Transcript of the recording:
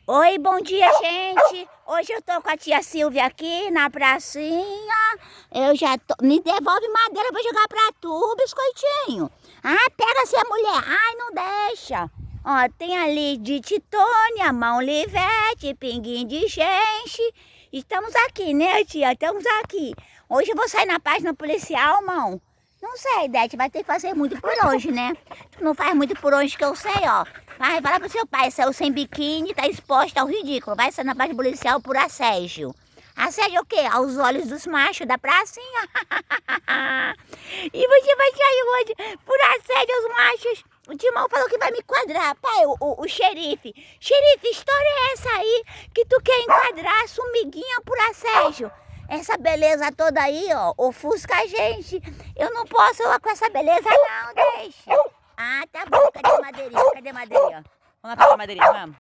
Oi, bom dia, gente. Hoje eu tô com a tia Silvia aqui na pracinha. Eu já tô... Me devolve madeira pra jogar pra tu, biscoitinho. Ah, pega essa mulher. Ai, não deixa. Ó, tem ali de Titônia, mão livete, pinguim de gente. Estamos aqui, né, tia? Estamos aqui. Hoje eu vou sair na página policial, mão. Não sei, Dete, vai ter que fazer muito por hoje, né? Tu não faz muito por hoje que eu sei, ó. Vai lá pro seu pai, saiu sem biquíni, tá exposta ao ridículo. Vai sair na página policial por assédio. Assédio o quê? Aos olhos dos machos da pracinha. E você vai sair hoje por assédio aos machos. O Timão falou que vai me enquadrar. Pai, o xerife. Xerife, história é essa aí que tu quer enquadrar a sumiguinha por assédio? Essa beleza toda aí, ó, ofusca a gente. Eu não posso lá com essa beleza, não, deixa. Ah, tá bom. Cadê a madeirinha? Cadê a madeirinha? Vamos lá pegar a madeirinha, vamos.